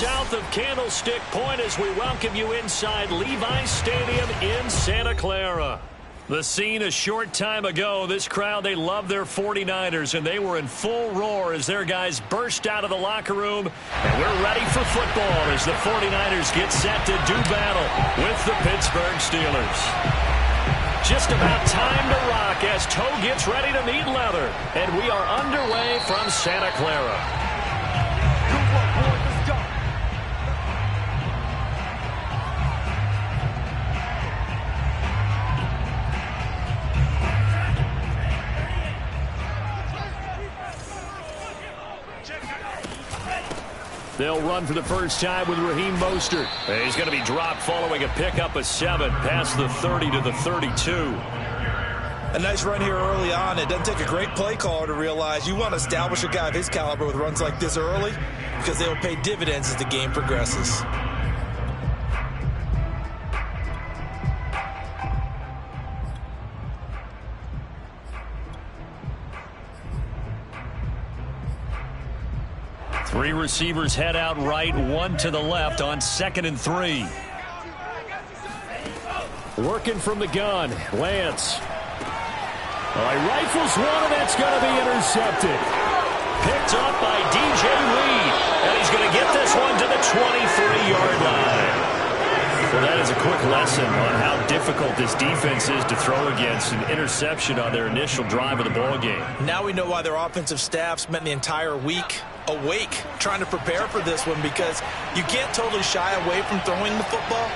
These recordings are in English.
south of Candlestick Point as we welcome you inside Levi's Stadium in Santa Clara. The scene a short time ago, this crowd, they love their 49ers, and they were in full roar as their guys burst out of the locker room. And we're ready for football as the 49ers get set to do battle with the Pittsburgh Steelers. Just about time to rock as toe gets ready to meet leather. And we are underway from Santa Clara. They'll run for the first time with Raheem Mostert. He's going to be dropped following a pickup of 7 past the 30 to the 32. A nice run here early on. It doesn't take a great play caller to realize you want to establish a guy of his caliber with runs like this early because they will pay dividends as the game progresses. Three receivers head out right, one to the left on 2nd and 3. Working from the gun, Lance. He rifles one, and that's going to be intercepted. Picked up by DJ Reed, and he's going to get this one to the 23-yard line. Well, that is a quick lesson on how difficult this defense is to throw against. An interception on their initial drive of the ballgame. Now we know why their offensive staff spent the entire week awake trying to prepare for this one, because you can't totally shy away from throwing the football,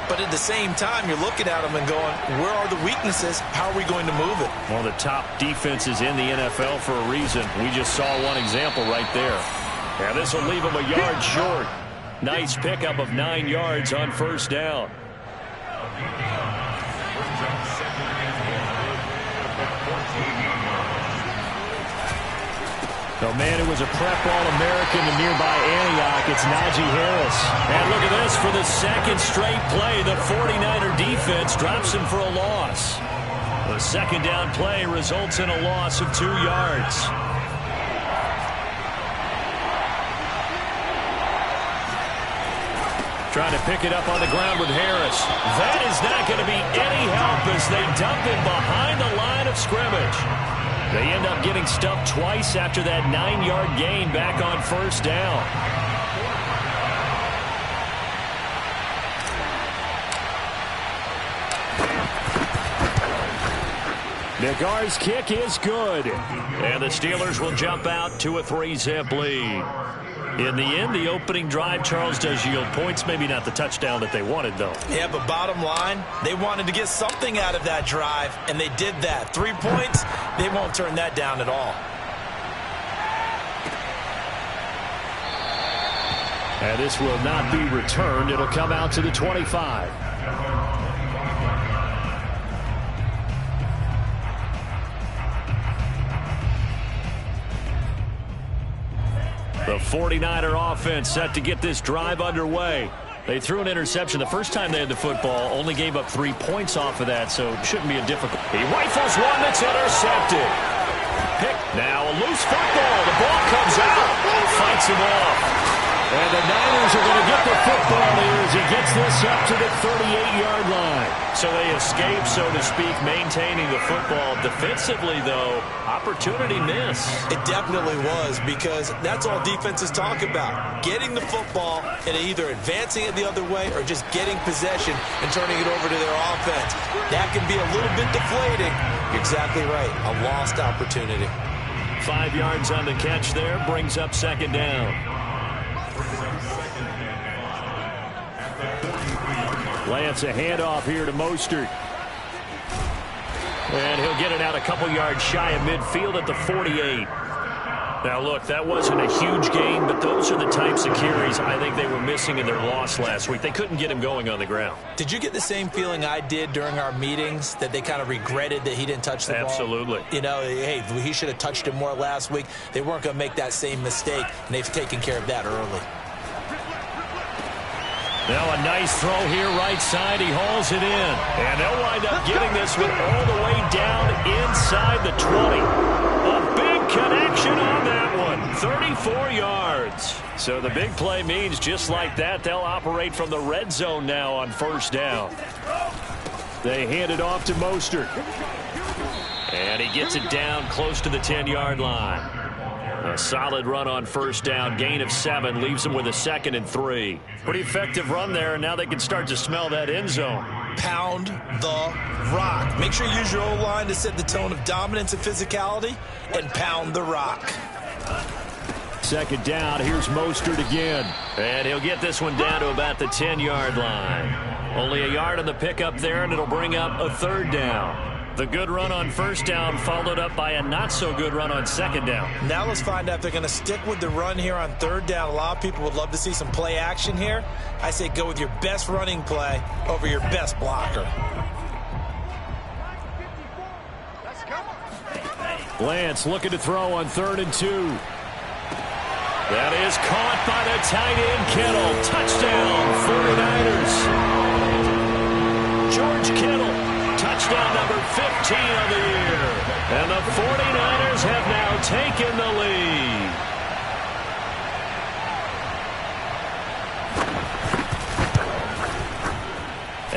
but at the same time you're looking at them and going, where are the weaknesses? How are we going to move it? One of the top defenses in the NFL for a reason. We just saw one example right there. And this will leave them a yard short. Nice pickup of 9 yards on first down. Oh, man, it was a prep All-American to nearby Antioch. It's Najee Harris. And look at this. For the second straight play, the 49er defense drops him for a loss. The second down play results in a loss of 2 yards. Trying to pick it up on the ground with Harris. That is not going to be any help as they dump him behind the line of scrimmage. They end up getting stuffed twice after that 9-yard gain back on first down. Nagar's kick is good. And the Steelers will jump out to a 3-zip lead. In the end, the opening drive, Charles, does yield points. Maybe not the touchdown that they wanted, though. Yeah, but bottom line, they wanted to get something out of that drive, and they did that. 3 points, they won't turn that down at all. And this will not be returned. It'll come out to the 25. The 49er offense set to get this drive underway. They threw an interception the first time they had the football, only gave up 3 points off of that, so it shouldn't be a difficult. He rifles one that's intercepted. Now a loose football. The ball comes out. Fights him off. And the Niners are going to get the football here as he gets this up to the 38-yard line. So they escape, so to speak, maintaining the football. Defensively, though, opportunity miss. It definitely was, because that's all defenses talk about. Getting the football and either advancing it the other way or just getting possession and turning it over to their offense. That can be a little bit deflating. You're exactly right. A lost opportunity. 5 yards on the catch there. Brings up second down. Lance, a handoff here to Mostert. And he'll get it out a couple yards shy of midfield at the 48. Now, look, that wasn't a huge gain, but those are the types of carries I think they were missing in their loss last week. They couldn't get him going on the ground. Did you get the same feeling I did during our meetings, that they kind of regretted that he didn't touch the ball? Absolutely. You know, hey, he should have touched it more last week. They weren't going to make that same mistake, and they've taken care of that early. Now a nice throw here right side. He hauls it in. And they'll wind up getting this one all the way down inside the 20. A big connection on that one. 34 yards. So the big play means just like that, they'll operate from the red zone now on first down. They hand it off to Mostert. And he gets it down close to the 10-yard line. A solid run on first down. Gain of 7 leaves them with a 2nd and 3. Pretty effective run there, and now they can start to smell that end zone. Pound the rock. Make sure you use your O-line to set the tone of dominance and physicality, and pound the rock. 2nd down. Here's Mostert again. And he'll get this one down to about the 10-yard line. Only a yard on the pickup there, and it'll bring up a 3rd down. The good run on first down followed up by a not-so-good run on 2nd down. Now let's find out if they're going to stick with the run here on 3rd down. A lot of people would love to see some play action here. I say go with your best running play over your best blocker. Lance looking to throw on 3rd and 2. That is caught by the tight end, Kittle. Touchdown, 49ers. George Kittle. Touchdown number 15 of the year. And the 49ers have now taken the lead.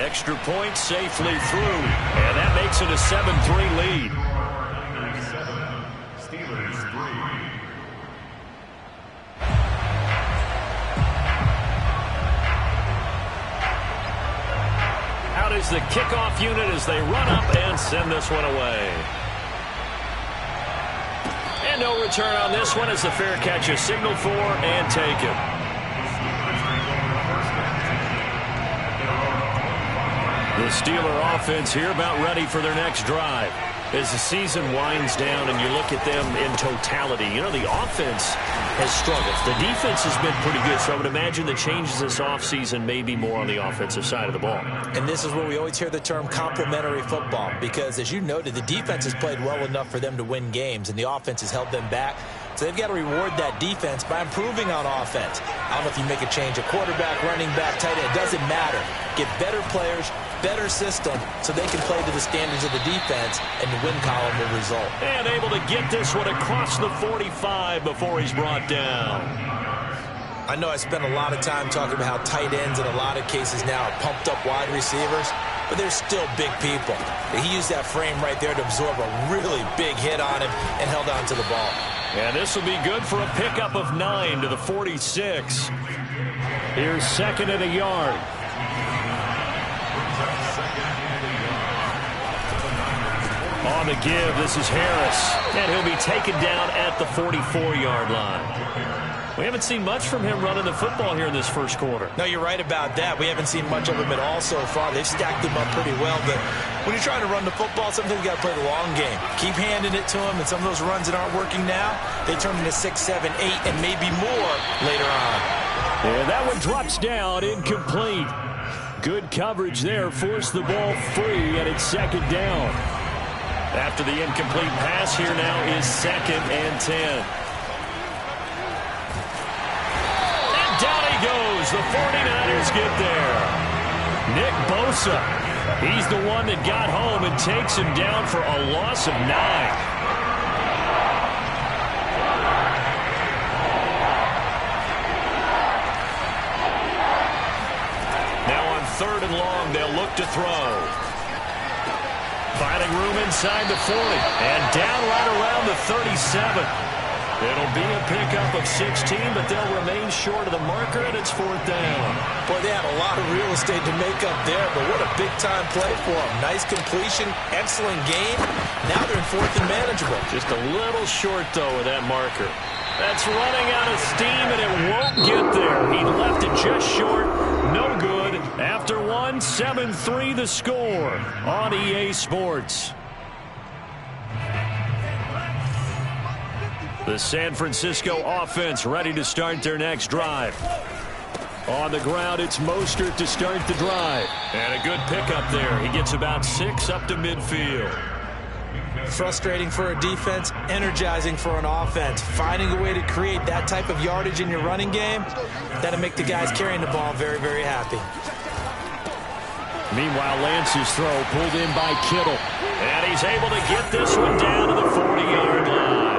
Extra point safely through. And that makes it a 7-3 lead. Is the kickoff unit as they run up and send this one away. And no return on this one as the fair catch is signaled for and taken. The Steeler offense here about ready for their next drive. As the season winds down and you look at them in totality, you know, the offense has struggled. The defense has been pretty good, so I would imagine the changes this offseason may be more on the offensive side of the ball. And this is where we always hear the term complementary football, because as you noted, the defense has played well enough for them to win games, and the offense has held them back. So they've got to reward that defense by improving on offense. I don't know if you make a change, a quarterback, running back, tight end, it doesn't matter. Get better players, better system, so they can play to the standards of the defense, and the win column will result. And able to get this one across the 45 before he's brought down. I know I spent a lot of time talking about how tight ends in a lot of cases now are pumped up wide receivers, but they're still big people. He used that frame right there to absorb a really big hit on him and held on to the ball. And this will be good for a pickup of 9 to the 46. Here's 2nd and a yard. On the give, this is Harris. And he'll be taken down at the 44-yard line. We haven't seen much from him running the football here in this first quarter. No, you're right about that. We haven't seen much of him at all so far. They've stacked him up pretty well, but when you're trying to run the football, sometimes you got to play the long game. Keep handing it to him, and some of those runs that aren't working now, they turn into 6, 7, 8, and maybe more later on. And that one drops down, incomplete. Good coverage there, forced the ball free, and it's 2nd down. After the incomplete pass, here now is 2nd and 10. Down he goes. The 49ers get there. Nick Bosa. He's the one that got home and takes him down for a loss of 9. Now on 3rd and long, they'll look to throw. Finding room inside the 40. And down right around the 37. It'll be a pickup of 16, but they'll remain short of the marker, and it's 4th down. Boy, they had a lot of real estate to make up there, but what a big-time play for them. Nice completion, excellent game. Now they're in 4th and manageable. Just a little short, though, of that marker. That's running out of steam, and it won't get there. He left it just short. No good. After one, 7-3 the score on EA Sports. The San Francisco offense ready to start their next drive. On the ground, it's Mostert to start the drive. And a good pickup there. He gets about 6 up to midfield. Frustrating for a defense, energizing for an offense. Finding a way to create that type of yardage in your running game, that'll make the guys carrying the ball very, very happy. Meanwhile, Lance's throw pulled in by Kittle. And he's able to get this one down to the 40-yard line.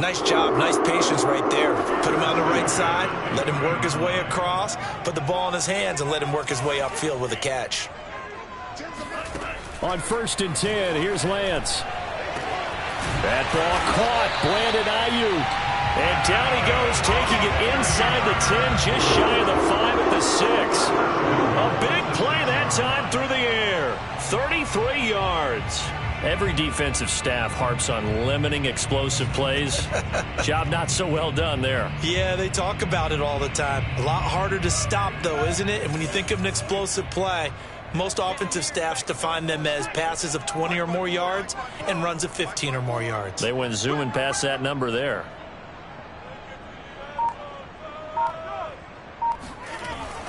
Nice job, nice patience right there. Put him on the right side, let him work his way across, put the ball in his hands, and let him work his way upfield with a catch. On 1st and 10, here's Lance. That ball caught, Brandon Ayuk. And down he goes, taking it inside the 10, just shy of the 5 at the 6. A big play that time through the air. 33 yards. Every defensive staff harps on limiting explosive plays. Job not so well done there. Yeah, they talk about it all the time. A lot harder to stop, though, isn't it? And when you think of an explosive play, most offensive staffs define them as passes of 20 or more yards and runs of 15 or more yards. They went zooming past that number there.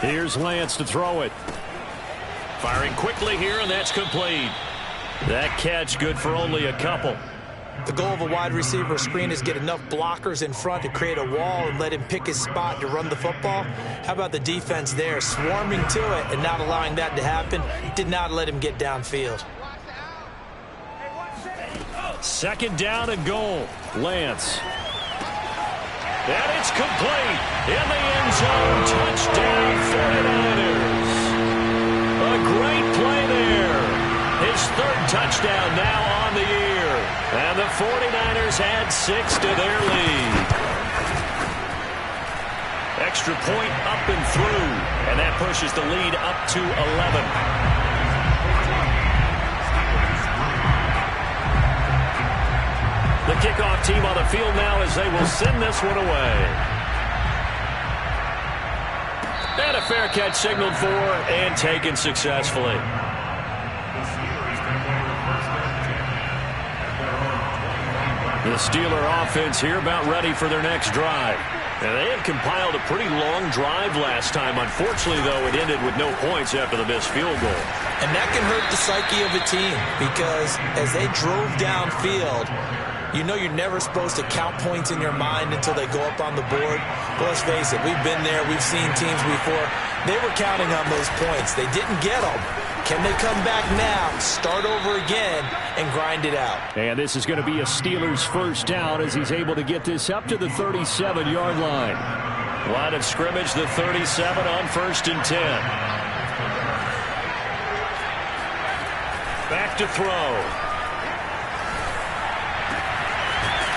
Here's Lance to throw it. Firing quickly here, and that's complete. That catch good for only a couple. The goal of a wide receiver screen is get enough blockers in front to create a wall and let him pick his spot to run the football. How about the defense there, swarming to it and not allowing that to happen? Did not let him get downfield. 2nd down and goal. Lance. And it's complete. In the end zone. Touchdown 49ers. A great play there. His 3rd touchdown now on the year. And the 49ers add 6 to their lead. Extra point up and through. And that pushes the lead up to 11. The kickoff team on the field now as they will send this one away. And a fair catch signaled for and taken successfully. The Steeler offense here about ready for their next drive. And they had compiled a pretty long drive last time. Unfortunately, though, it ended with no points after the missed field goal. And that can hurt the psyche of a team because as they drove downfield, you know you're never supposed to count points in your mind until they go up on the board. But let's face it, we've been there. We've seen teams before. They were counting on those points. They didn't get them. Can they come back now, start over again, and grind it out? And this is going to be a Steelers 1st down as he's able to get this up to the 37-yard line. Line of scrimmage, the 37 on 1st and 10. Back to throw.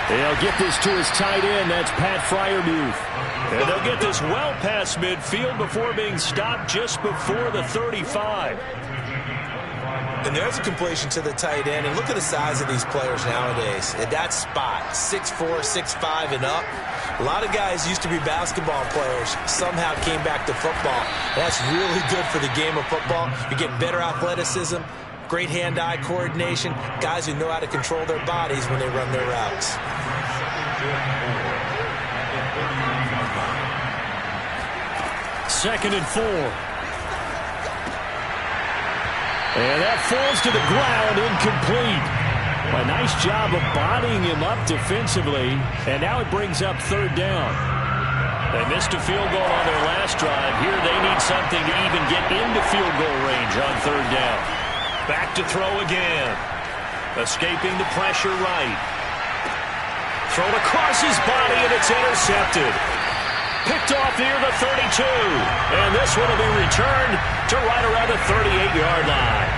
They'll get this to his tight end. That's Pat Freiermuth. And they'll get this well past midfield before being stopped just before the 35. And there's a completion to the tight end. And look at the size of these players nowadays. At that spot, 6'4", 6'5", and up. A lot of guys used to be basketball players, somehow came back to football. That's really good for the game of football. You get better athleticism, great hand-eye coordination, guys who know how to control their bodies when they run their routes. Second and 4. And that falls to the ground, incomplete. A nice job of bodying him up defensively, and now it brings up 3rd down. They missed a field goal on their last drive. Here they need something to even get into field goal range on 3rd down. Back to throw again. Escaping the pressure right. Thrown across his body, and it's intercepted. Picked off near the 32. And this one will be returned to right around the 38-yard line.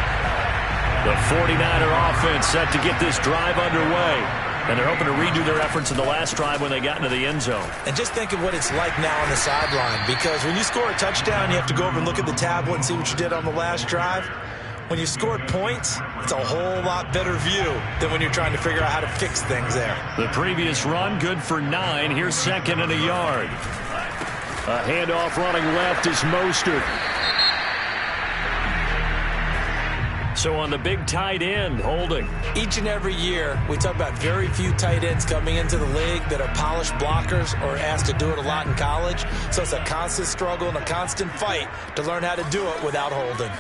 The 49er offense set to get this drive underway. And they're hoping to redo their efforts in the last drive when they got into the end zone. And just think of what it's like now on the sideline. Because when you score a touchdown, you have to go over and look at the tablet and see what you did on the last drive. When you scored points, it's a whole lot better view than when you're trying to figure out how to fix things there. The previous run, good for 9. Here's 2nd and a yard. A handoff running left is Mostert. So on the big tight end, holding. Each and every year, we talk about very few tight ends coming into the league that are polished blockers or asked to do it a lot in college. So it's a constant struggle and a constant fight to learn how to do it without holding.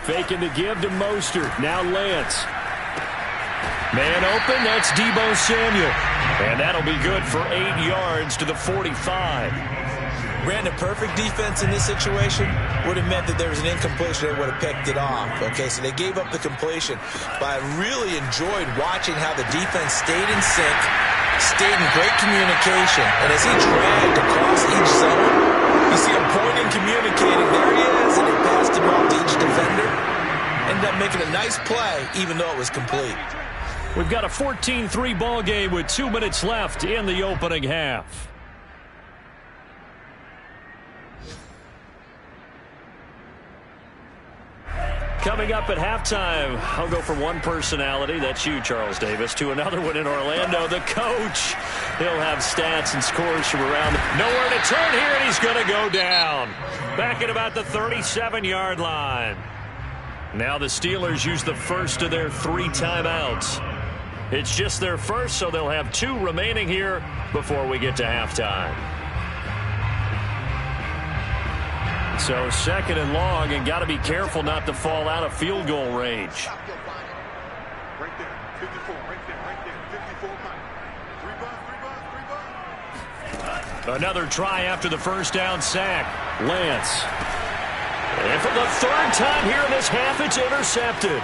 Faking the give to Mostert. Now Lance. Man open, that's Deebo Samuel. And that'll be good for 8 yards to the 45. Brandon, perfect defense in this situation would have meant that there was an incompletion. They would have picked it off. Okay, so they gave up the completion. But I really enjoyed watching how the defense stayed in sync, stayed in great communication. And as he dragged across each zone, you see him pointing, communicating. There he is, and he passed him off to each defender. Ended up making a nice play, even though it was complete. We've got a 14-3 ball game with 2 minutes left in the opening half. Coming up at halftime, I'll go from one personality, that's you, Charles Davis, to another one in Orlando, the coach. He'll have stats and scores from around. Nowhere to turn here, and he's going to go down. Back at about the 37-yard line. Now the Steelers use the first of their 3 timeouts. It's just their first, so they'll have 2 remaining here before we get to halftime. So 2nd and long, and got to be careful not to fall out of field goal range. Right there, 54, right there, 54. 3 bucks. Another try after the first down sack. Lance. And for the 3rd time here in this half, it's intercepted.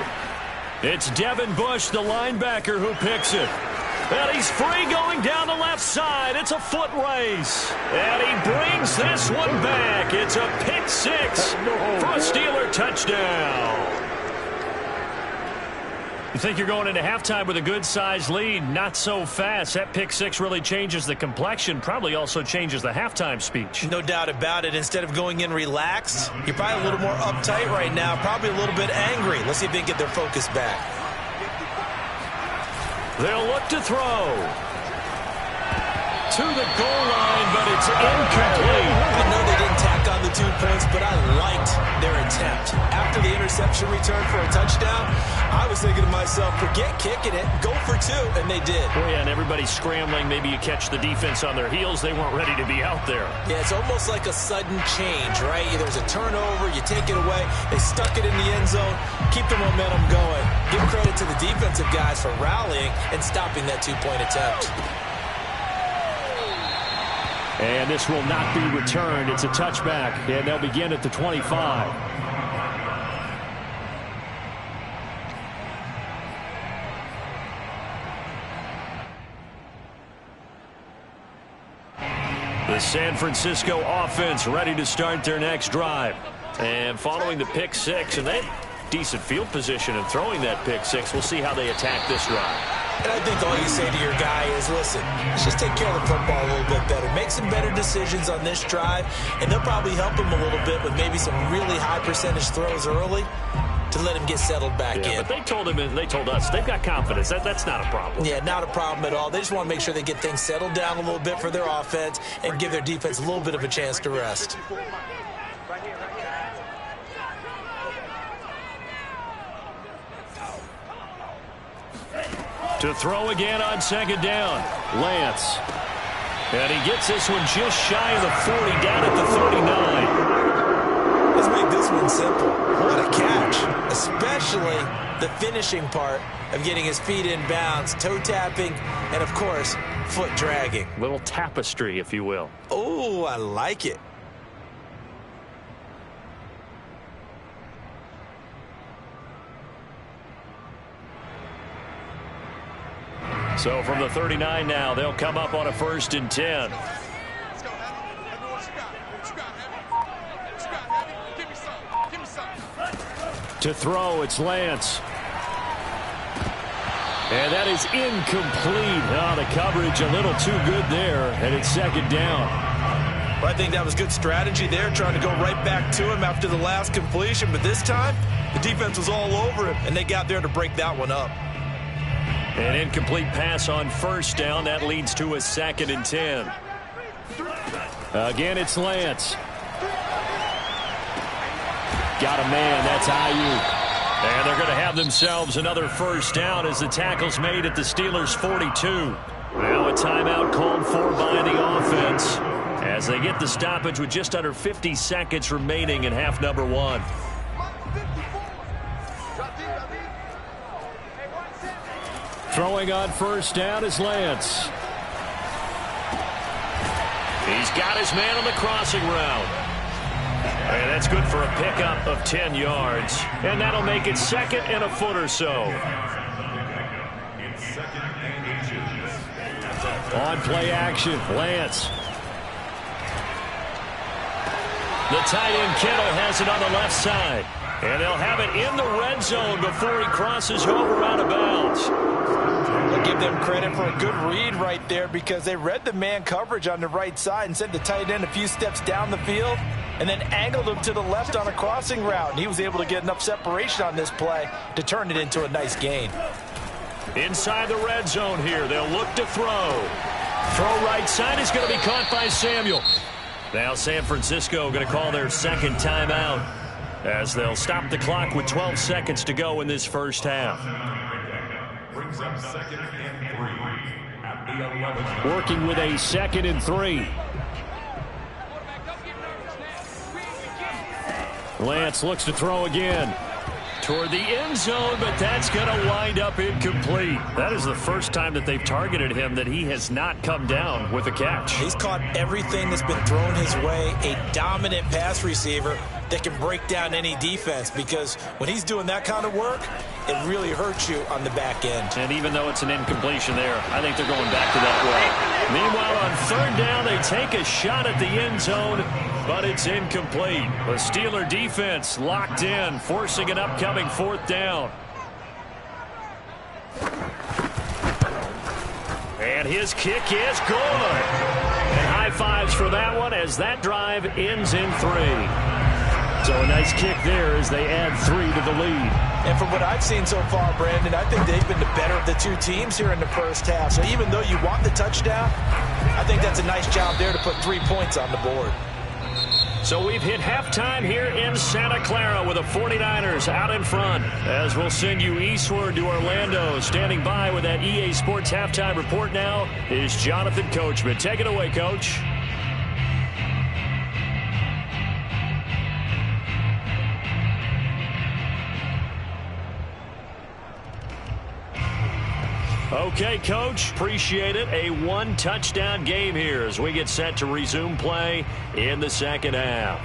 It's Devin Bush, the linebacker, who picks it. And he's free going down the left side. It's a foot race. And he brings this one back. It's a pick 6 for a Steeler touchdown. You think you're going into halftime with a good-sized lead. Not so fast. That pick 6 really changes the complexion. Probably also changes the halftime speech. No doubt about it. Instead of going in relaxed, you're probably a little more uptight right now. Probably a little bit angry. Let's see if they can get their focus back. They'll look to throw. To the goal line, but it's incomplete. I know they didn't tack on the 2 points, but I liked their attempt. After the interception return for a touchdown, I was thinking to myself, forget kicking it, go for 2, and they did. Oh, yeah, and everybody's scrambling. Maybe you catch the defense on their heels. They weren't ready to be out there. Yeah, it's almost like a sudden change, right? There's a turnover, you take it away, they stuck it in the end zone, keep the momentum going. Give credit to the defensive guys for rallying and stopping that 2-point attempt. And this will not be returned. It's a touchback, and they'll begin at the 25. The San Francisco offense ready to start their next drive. And following the pick 6, and they have decent field position in throwing that pick 6. We'll see how they attack this drive. And I think all you say to your guy is, listen, let's just take care of the football a little bit better. Make some better decisions on this drive, and they'll probably help him a little bit with maybe some really high percentage throws early to let him get settled back in. But they told him, and they told us, they've got confidence. That's not a problem. Yeah, not a problem at all. They just want to make sure they get things settled down a little bit for their offense and give their defense a little bit of a chance to rest. To throw again on 2nd down. Lance. And he gets this one just shy of the 40, down at the 39. Let's make this one simple. What a catch. Especially the finishing part of getting his feet in bounds, toe tapping, and of course, foot dragging. Little tapestry, if you will. Oh, I like it. So from the 39 now, they'll come up on a 1st and 10. To throw, it's Lance. And that is incomplete. Oh, the coverage a little too good there, and it's 2nd down. Well, I think that was good strategy there, trying to go right back to him after the last completion. But this time, the defense was all over him, and they got there to break that one up. An incomplete pass on 1st down. That leads to a 2nd and 10. Again, it's Lance. Got a man. That's Ayuk. And they're going to have themselves another 1st down as the tackle's made at the Steelers' 42. Now a timeout called for by the offense as they get the stoppage with just under 50 seconds remaining in half number 1. Throwing on 1st down is Lance. He's got his man on the crossing route. And that's good for a pickup of 10 yards. And that'll make it 2nd and a foot or so. On play action, Lance. The tight end Kittle has it on the left side. And they'll have it in the red zone before he crosses over out of bounds. I'll give them credit for a good read right there because they read the man coverage on the right side and sent the tight end a few steps down the field and then angled him to the left on a crossing route. And he was able to get enough separation on this play to turn it into a nice gain. Inside the red zone here, they'll look to throw. Throw right side is going to be caught by Samuel. Now San Francisco going to call their second timeout as they'll stop the clock with 12 seconds to go in this first half. Brings up 2nd and 3 at the 11. Working with a 2nd and 3. Lance looks to throw again. Toward the end zone, but that's going to wind up incomplete. That is the first time that they've targeted him that he has not come down with a catch. He's caught everything that's been thrown his way. A dominant pass receiver that can break down any defense because when he's doing that kind of work, it really hurts you on the back end. And even though it's an incompletion there, I think they're going back to that way. Meanwhile, on 3rd down, they take a shot at the end zone, but it's incomplete. The Steeler defense locked in, forcing an upcoming 4th down. And his kick is good. And high fives for that one as that drive ends in 3. So a nice kick there as they add 3 to the lead. And from what I've seen so far, Brandon, I think they've been the better of the two teams here in the first half. So even though you want the touchdown, I think that's a nice job there to put 3 points on the board. So we've hit halftime here in Santa Clara with the 49ers out in front. As we'll send you eastward to Orlando. Standing by with that EA Sports halftime report now is Jonathan Coachman. Take it away, Coach. Okay, Coach, appreciate it. A 1-touchdown game here as we get set to resume play in the second half.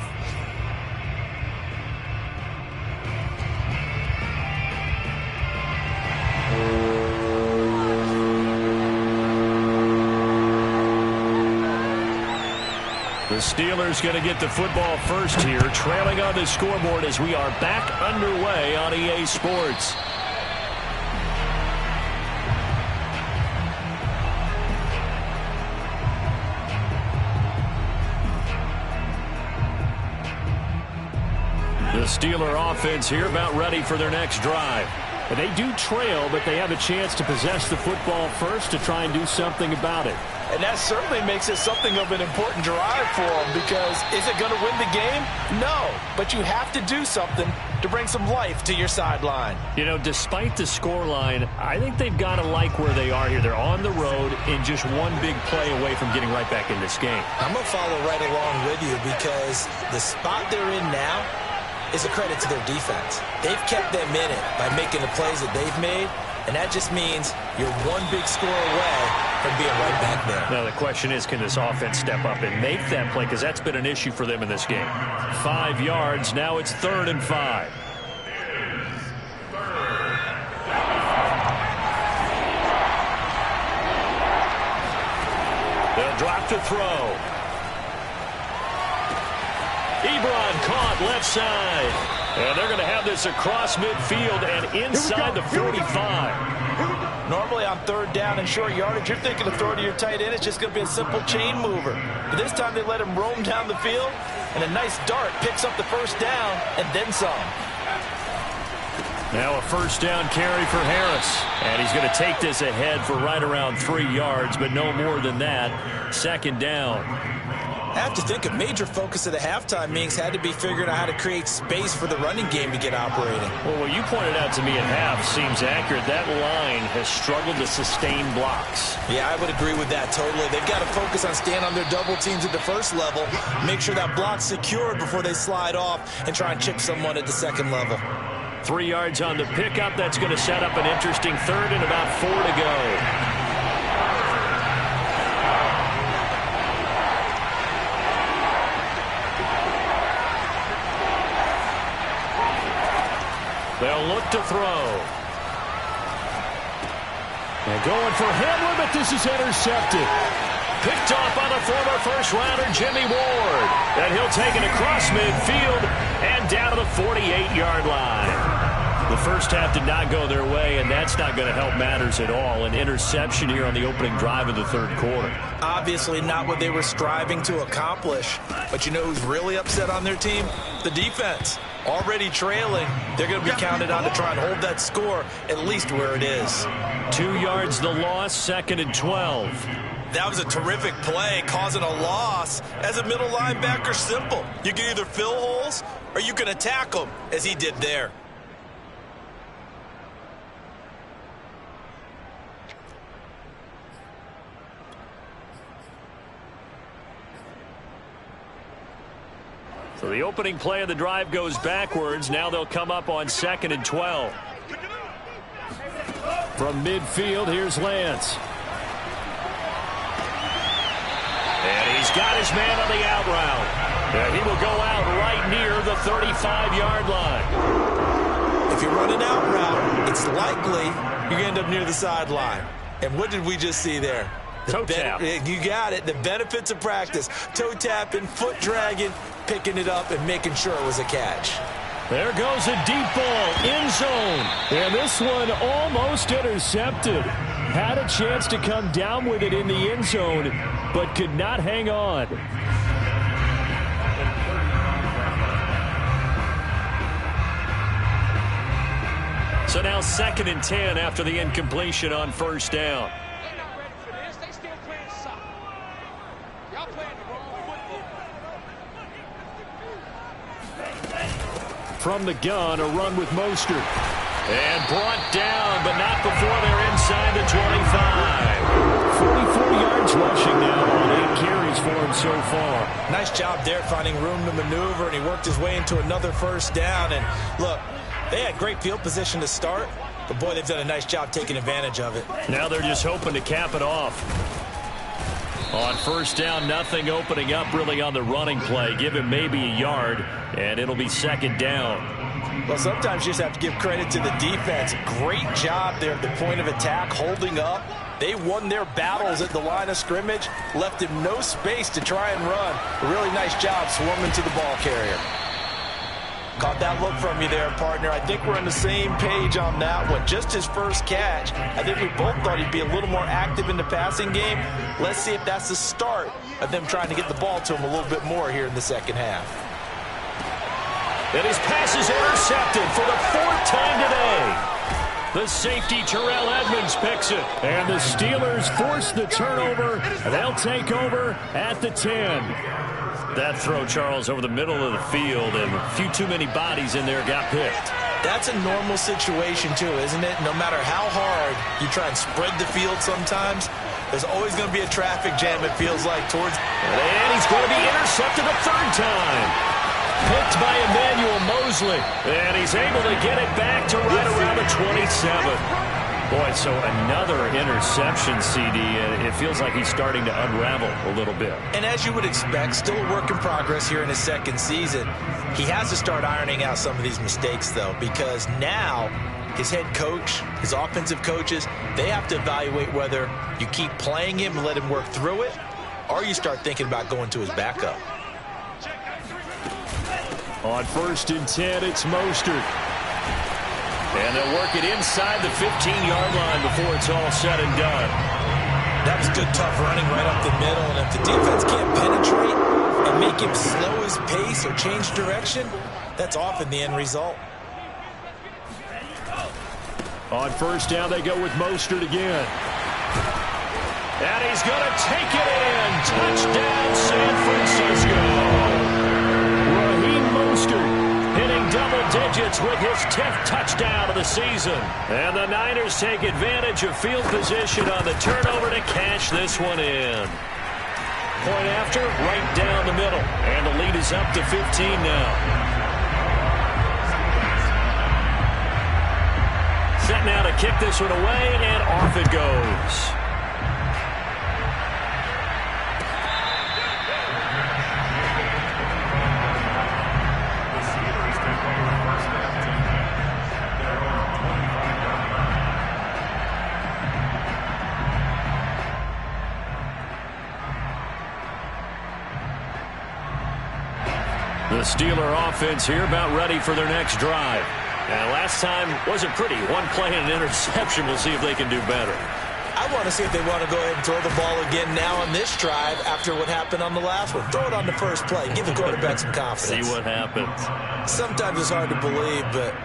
The Steelers going to get the football first here, trailing on the scoreboard as we are back underway on EA Sports. The Steeler offense here about ready for their next drive. And they do trail, but they have a chance to possess the football first to try and do something about it. And that certainly makes it something of an important drive for them because is it going to win the game? No, but you have to do something to bring some life to your sideline. You know, despite the scoreline, I think they've got to like where they are here. They're on the road and just one big play away from getting right back in this game. I'm going to follow right along with you because the spot they're in now is a credit to their defense. They've kept them in it by making the plays that they've made, and that just means you're one big score away from being right back there. Now the question is, can this offense step up and make that play? Because that's been an issue for them in this game. 5 yards. Now it's 3rd and 5. They'll drop to throw. Ebron caught left side. And they're going to have this across midfield and inside the 45. Normally on 3rd down and short yardage, you're thinking of throwing to your tight end. It's just going to be a simple chain mover. But this time they let him roam down the field, and a nice dart picks up the 1st down and then some. Now a 1st down carry for Harris. And he's going to take this ahead for right around 3 yards, but no more than that. 2nd down. I have to think a major focus of the halftime meetings had to be figuring out how to create space for the running game to get operating. Well, what you pointed out to me at half seems accurate. That line has struggled to sustain blocks. Yeah, I would agree with that totally. They've got to focus on staying on their double teams at the first level, make sure that block's secured before they slide off and try and chip someone at the second level. 3 yards on the pickup. That's going to set up an interesting 3rd and about 4 to go. They'll look to throw. And going for Hamlin, but this is intercepted. Picked off by the former first-rounder Jimmy Ward. And he'll take it across midfield and down to the 48-yard line. The first half did not go their way, and that's not going to help matters at all. An interception here on the opening drive of the third quarter. Obviously not what they were striving to accomplish. But you know who's really upset on their team? The defense. Already trailing. They're going to be counted on to try and hold that score at least where it is. 2 yards the loss, 2nd and 12. That was a terrific play, causing a loss. As a middle linebacker, simple. You can either fill holes or you can attack them, as he did there. So the opening play of the drive goes backwards. Now they'll come up on 2nd and 12. From midfield, here's Lance. And he's got his man on the out route. And he will go out right near the 35-yard line. If you run an out route, it's likely you end up near the sideline. And what did we just see there? Toe tap. You got it. The benefits of practice. Toe tapping, foot dragging, picking it up, and making sure it was a catch. There goes a deep ball, end zone. And this one almost intercepted. Had a chance to come down with it in the end zone, but could not hang on. So now 2nd and 10 after the incompletion on first down. From the gun, a run with Mostert. And brought down, but not before they're inside the 25. 44 yards rushing now on 8 carries for him so far. Nice job there finding room to maneuver, and he worked his way into another first down. And look, they had great field position to start, but boy, they've done a nice job taking advantage of it. Now they're just hoping to cap it off. On first down, nothing opening up really on the running play. Give him maybe a yard, and it'll be 2nd down. Well, sometimes you just have to give credit to the defense. Great job there at the point of attack, holding up. They won their battles at the line of scrimmage, left him no space to try and run. A really nice job swarming to the ball carrier. Caught that look from you there, partner. I think we're on the same page on that one. Just his first catch. I think we both thought he'd be a little more active in the passing game. Let's see if that's the start of them trying to get the ball to him a little bit more here in the second half. And his pass is intercepted for the 4th time today. The safety, Terrell Edmonds, picks it. And the Steelers force the turnover. They'll take over at the 10. That throw, Charles, over the middle of the field, and a few too many bodies in there got picked. That's a normal situation, too, isn't it? No matter how hard you try and spread the field sometimes, there's always going to be a traffic jam, it feels like, towards... And he's going to be intercepted a 3rd time. Picked by Emmanuel Mosley. And he's able to get it back to right around the 27. Boy, so another interception, CD. It feels like he's starting to unravel a little bit. And as you would expect, still a work in progress here in his 2nd season. He has to start ironing out some of these mistakes, though, because now his head coach, his offensive coaches, they have to evaluate whether you keep playing him and let him work through it, or you start thinking about going to his backup. On 1st and 10, it's Mostert. And they'll work it inside the 15-yard line before it's all said and done. That was good, tough running right up the middle. And if the defense can't penetrate and make him slow his pace or change direction, that's often the end result. On first down, they go with Mostert again. And he's going to take it in. Touchdown, San Francisco. Raheem Mostert hitting double digits with his 10th touchdown of the season. And the Niners take advantage of field position on the turnover to cash this one in. Point after, right down the middle. And the lead is up to 15 now. Set now to kick this one away, and off it goes. The Steeler offense here about ready for their next drive. And last time wasn't pretty. One play and an interception. We'll see if they can do better. I want to see if they want to go ahead and throw the ball again now on this drive after what happened on the last one. Throw it on the first play. Give the quarterback some confidence. See what happens. Sometimes it's hard to believe, but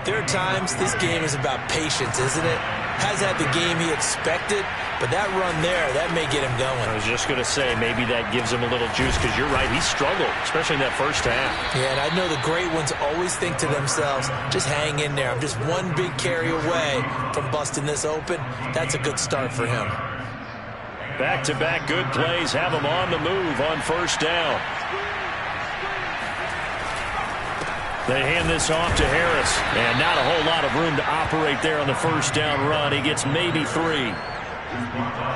there are times this game is about patience, isn't it? Has had the game he expected, but that run there, that may get him going. I was just going to say, maybe that gives him a little juice, because you're right, he struggled, especially in that first half. Yeah, and I know the great ones always think to themselves, just hang in there. I'm just one big carry away from busting this open. That's a good start for him. Back-to-back good plays have him on the move on first down. They hand this off to Harris, and not a whole lot of room to operate there on the first down run. He gets maybe 3.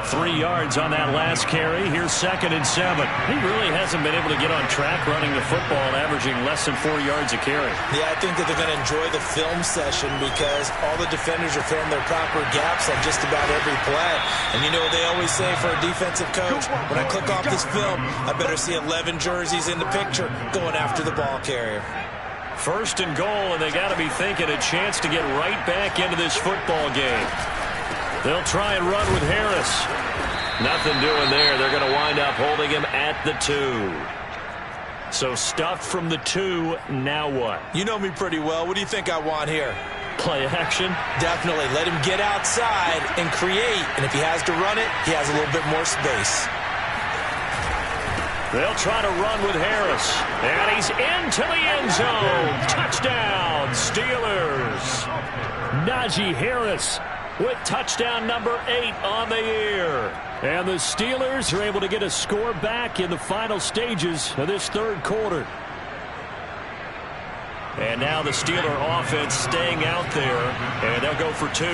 3 yards on that last carry. Here's 2nd and 7. He really hasn't been able to get on track running the football and averaging less than 4 yards a carry. Yeah, I think that they're going to enjoy the film session because all the defenders are filling their proper gaps on just about every play. And you know what they always say for a defensive coach? When I click off this film, I better see 11 jerseys in the picture going after the ball carrier. 1st and goal, and they got to be thinking a chance to get right back into this football game. They'll try and run with Harris. Nothing doing there. They're going to wind up holding him at the 2. So stuffed from the 2. Now what? You know me pretty well. What do you think I want here? Play action? Definitely. Let him get outside and create. And if he has to run it, he has a little bit more space. They'll try to run with Harris. And he's into the end zone. Touchdown, Steelers. Najee Harris with touchdown number 8 on the year. And the Steelers are able to get a score back in the final stages of this 3rd quarter. And now the Steeler offense staying out there, and they'll go for 2.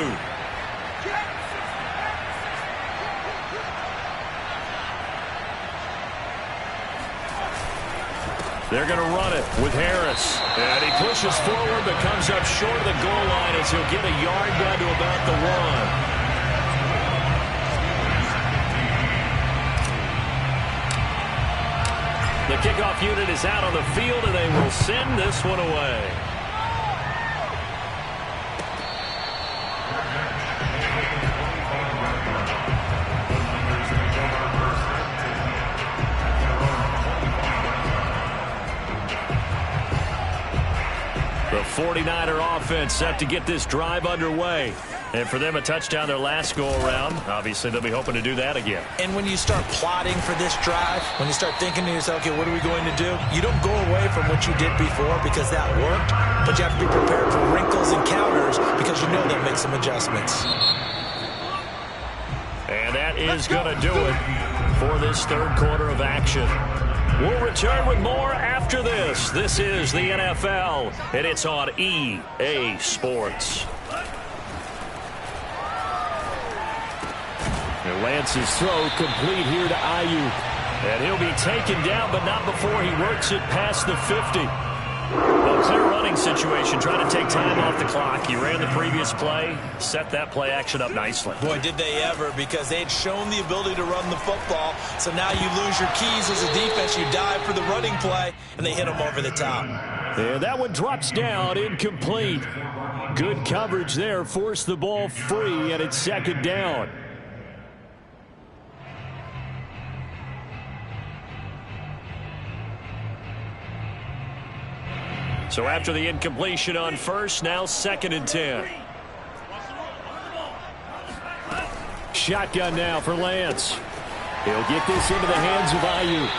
They're going to run it with Harris. And he pushes forward but comes up short of the goal line as he'll get a yard down to about the 1. The kickoff unit is out on the field, and they will send this one away. The 49er offense set to get this drive underway. And for them, a touchdown their last go-around. Obviously, they'll be hoping to do that again. And when you start plotting for this drive, when you start thinking to yourself, okay, what are we going to do? You don't go away from what you did before because that worked, but you have to be prepared for wrinkles and counters because you know they'll make some adjustments. And that is going to do it for this 3rd quarter of action. We'll return with more after this. This is the NFL, and it's on EA Sports. And Lance's throw complete here to Ayuk. And he'll be taken down, but not before he works it past the 50. A clear running situation, trying to take time off the clock. He ran the previous play, set that play action up nicely. Boy, did they ever, because they had shown the ability to run the football. So now you lose your keys as a defense. You dive for the running play, and they hit him over the top. And that one drops down, incomplete. Good coverage there, forced the ball free, and it's 2nd down. So after the incompletion on first, now 2nd and 10. Shotgun now for Lance. He'll get this into the hands of Ayuk.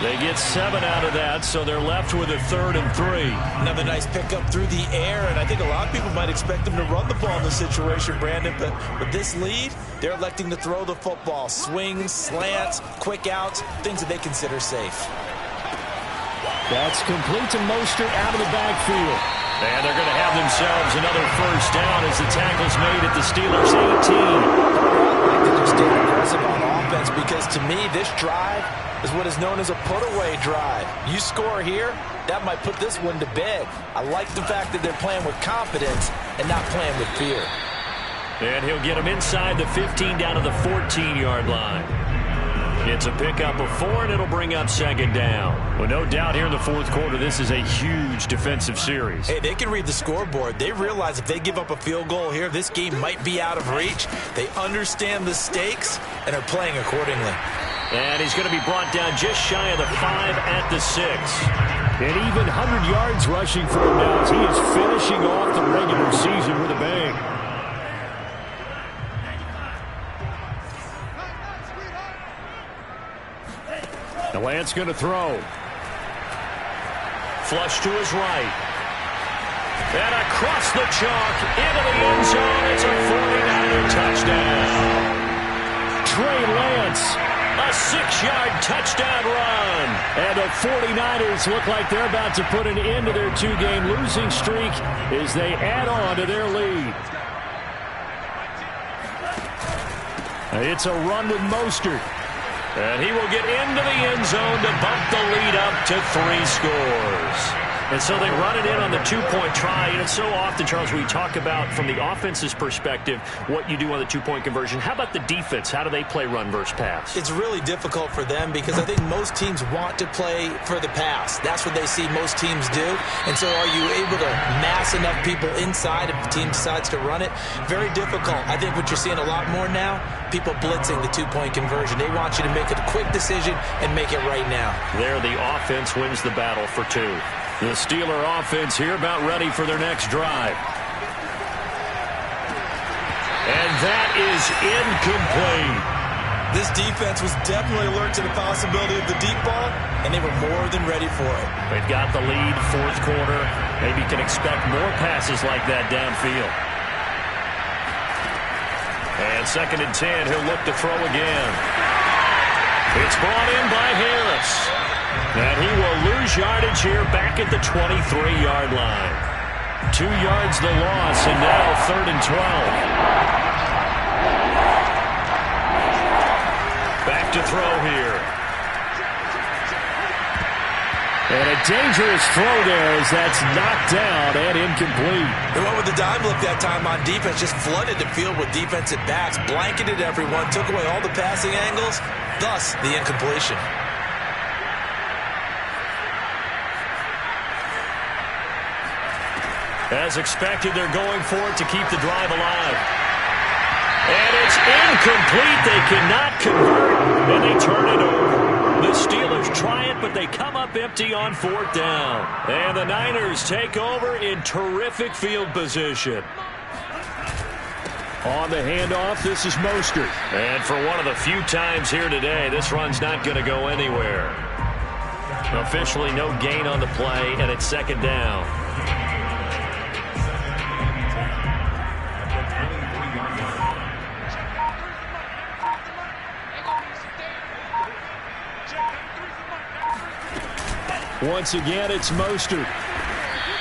They get 7 out of that, so they're left with a 3rd and 3. Another nice pickup through the air, and I think a lot of people might expect them to run the ball in this situation, Brandon, but with this lead, they're electing to throw the football. Swings, slants, quick outs, things that they consider safe. That's complete to Mostert out of the backfield. And they're going to have themselves another first down as the tackle's made at the Steelers' 18. I like to just stay aggressive on offense because to me, this drive is what is known as a put-away drive. You score here, that might put this one to bed. I like the fact that they're playing with confidence and not playing with fear. And he'll get him inside the 15 down to the 14-yard line. It's a pickup of 4, and it'll bring up second down. Well, no doubt here in the fourth quarter, this is a huge defensive series. Hey, they can read the scoreboard. They realize if they give up a field goal here, this game might be out of reach. They understand the stakes and are playing accordingly. And he's going to be brought down just shy of the 5 at the 6. And even 100 yards rushing for him now as he is finishing off the regular season with a bang. The Lance going to throw. Flush to his right. And across the chalk into the end zone. It's a 49er touchdown. Trey Lance, a 6-yard touchdown run. And the 49ers look like they're about to put an end to their 2-game losing streak as they add on to their lead. It's a run with Mostert. And he will get into the end zone to bump the lead up to 3 scores. And so they run it in on the 2-point try. And it's so often, Charles, we talk about from the offense's perspective what you do on the 2-point conversion. How about the defense? How do they play run versus pass? It's really difficult for them because I think most teams want to play for the pass. That's what they see most teams do. And so are you able to mass enough people inside if the team decides to run it? Very difficult. I think what you're seeing a lot more now, people blitzing the 2-point conversion. They want you to make a quick decision and make it right now. There, the offense wins the battle for 2. The Steeler offense here about ready for their next drive. And that is incomplete. This defense was definitely alert to the possibility of the deep ball, and they were more than ready for it. They've got the lead, fourth quarter. Maybe can expect more passes like that downfield. And 2nd and 10, he'll look to throw again. It's brought in by Harris. And he will lose yardage here back at the 23-yard line. 2 yards the loss, and now 3rd and 12. Back to throw here. And a dangerous throw there as that's knocked down and incomplete. They went with the dime look that time on defense, just flooded the field with defensive backs, blanketed everyone, took away all the passing angles, thus the incompletion. As expected, they're going for it to keep the drive alive. And it's incomplete. They cannot convert, and they turn it over. The Steelers try it, but they come up empty on 4th down. And the Niners take over in terrific field position. On the handoff, this is Mostert. And for one of the few times here today, this run's not going to go anywhere. Officially no gain on the play, and it's 2nd down. Once again, it's Mostert.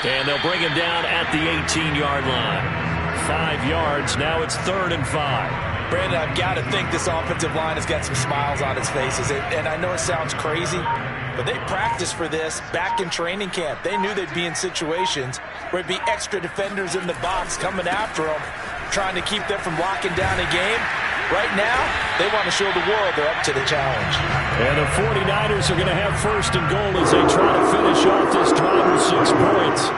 And they'll bring him down at the 18-yard line. 5 yards. Now it's 3rd and 5. Brandon, I've got to think this offensive line has got some smiles on its faces. And I know it sounds crazy, but they practiced for this back in training camp. They knew they'd be in situations where it'd be extra defenders in the box coming after them, trying to keep them from locking down a game. Right now, they want to show the world they're up to the challenge. And the 49ers are going to have 1st and goal as they try to finish off this drive with 6 points.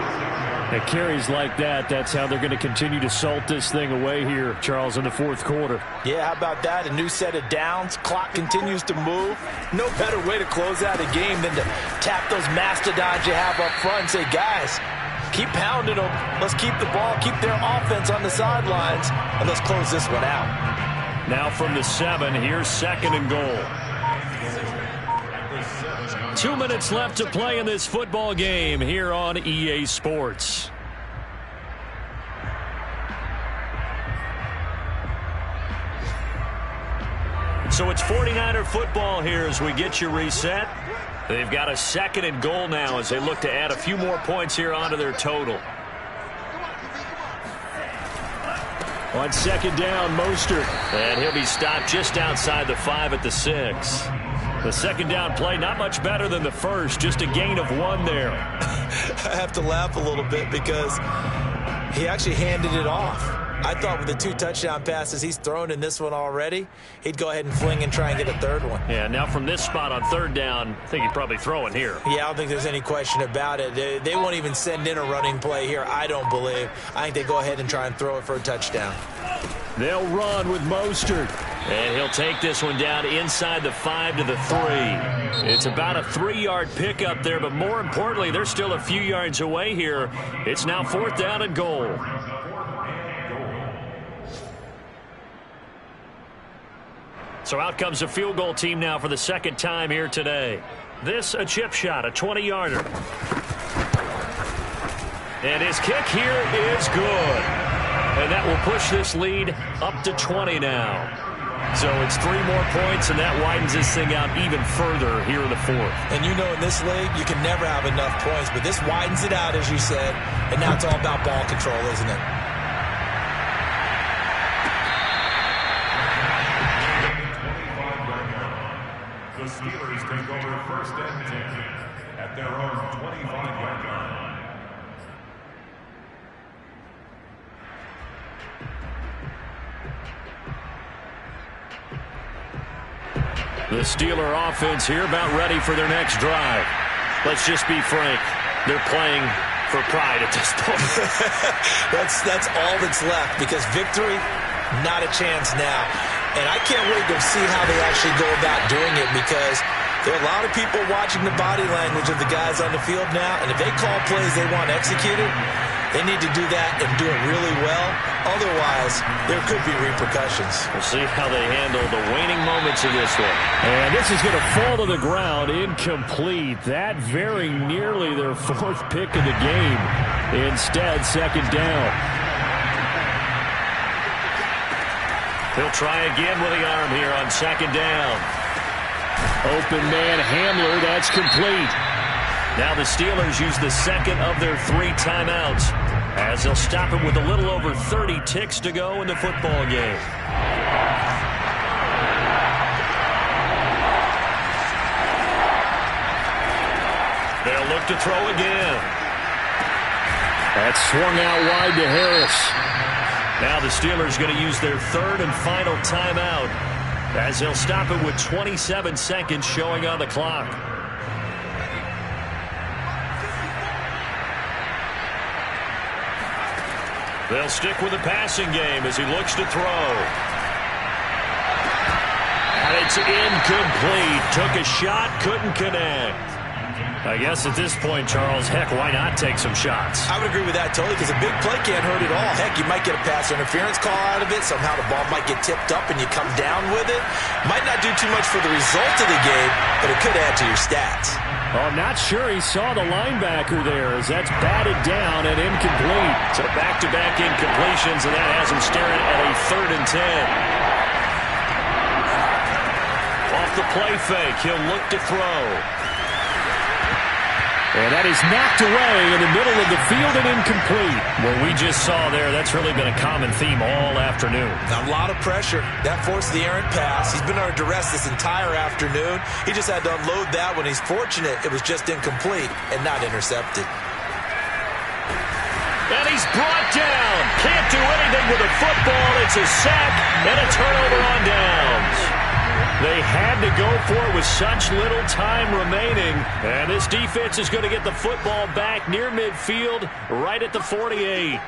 At carries like that, that's how they're going to continue to salt this thing away here, Charles, in the 4th quarter. Yeah, how about that? A new set of downs. Clock continues to move. No better way to close out a game than to tap those mastodons you have up front and say, guys, keep pounding them. Let's keep the ball, keep their offense on the sidelines, and let's close this one out. Now from the 7, here's 2nd and goal. 2 minutes left to play in this football game here on EA Sports. So it's 49er football here as we get you reset. They've got a 2nd and goal now as they look to add a few more points here onto their total. On 2nd down, Mostert. And he'll be stopped just outside the 5 at the 6. The 2nd down play, not much better than the first. Just a gain of 1 there. I have to laugh a little bit because he actually handed it off. I thought with the 2 touchdown passes he's thrown in this one already, he'd go ahead and fling and try and get a third one. Yeah, now from this spot on 3rd down, I think he'd probably throw it here. Yeah, I don't think there's any question about it. They won't even send in a running play here, I don't believe. I think they go ahead and try and throw it for a touchdown. They'll run with Mostert. And he'll take this one down inside the 5 to the 3. It's about a 3-yard pickup there, but more importantly, they're still a few yards away here. It's now 4th down and goal. So out comes a field goal team now for the 2nd time here today. This a chip shot, a 20-yarder. And his kick here is good. And that will push this lead up to 20 now. So it's 3 more points, and that widens this thing out even further here in the 4th. And you know in this league, you can never have enough points, but this widens it out, as you said, and now it's all about ball control, isn't it? The Steelers take over 1st and 10 at their own 25-yard line. The Steeler offense here about ready for their next drive. Let's just be frank. They're playing for pride at this point. That's all that's left, because victory, not a chance now. And I can't wait to see how they actually go about doing it, because there are a lot of people watching the body language of the guys on the field now, and if they call plays they want executed, they need to do that and do it really well. Otherwise, there could be repercussions. We'll see how they handle the waning moments of this one. And this is going to fall to the ground, incomplete. That very nearly their 4th pick of the game. Instead, 2nd down. He'll try again with the arm here on 2nd down. Open man Hamler, that's complete. Now the Steelers use the 2nd of their 3 timeouts, as they'll stop it with a little over 30 ticks to go in the football game. They'll look to throw again. That's swung out wide to Harris. Now the Steelers going to use their 3rd and final timeout, as they'll stop it with 27 seconds showing on the clock. They'll stick with the passing game as he looks to throw. And it's incomplete. Took a shot, couldn't connect. I guess at this point, Charles, heck, why not take some shots? I would agree with that totally, because a big play can't hurt at all. Heck, you might get a pass interference call out of it. Somehow the ball might get tipped up and you come down with it. Might not do too much for the result of the game, but it could add to your stats. Oh, I'm not sure he saw the linebacker there, as that's batted down and incomplete. So back-to-back incompletions, and that has him staring at a 3rd and 10. Off the play fake, he'll look to throw. And that is knocked away in the middle of the field and incomplete. What we just saw there, that's really been a common theme all afternoon. A lot of pressure. That forced the errant pass. He's been under duress this entire afternoon. He just had to unload that when he's fortunate it was just incomplete and not intercepted. And he's brought down. Can't do anything with the football. It's a sack and a turnover on downs. They had to go for it with such little time remaining. And this defense is going to get the football back near midfield, right at the 48.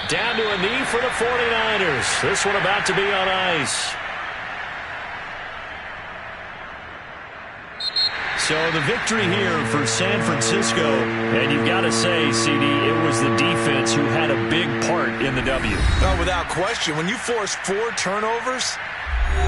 Down to a knee for the 49ers. This one about to be on ice. So the victory here for San Francisco, and you've got to say, CD, it was the defense who had a big part in the W. Oh, without question. When you force 4 turnovers,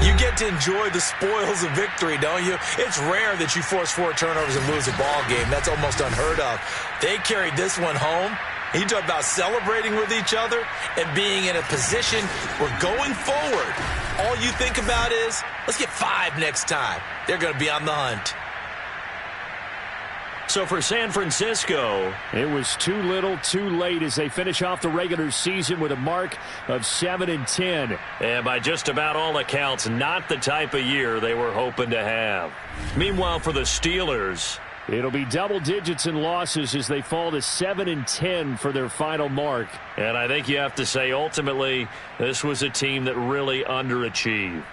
you get to enjoy the spoils of victory, don't you? It's rare that you force 4 turnovers and lose a ball game. That's almost unheard of. They carried this one home. You talk about celebrating with each other and being in a position where going forward, all you think about is, let's get 5 next time. They're going to be on the hunt. So for San Francisco, it was too little, too late as they finish off the regular season with a mark of 7-10. And by just about all accounts, not the type of year they were hoping to have. Meanwhile, for the Steelers, It'll be double digits in losses as they fall to 7-10 for their final mark. And I think you have to say, ultimately, this was a team that really underachieved.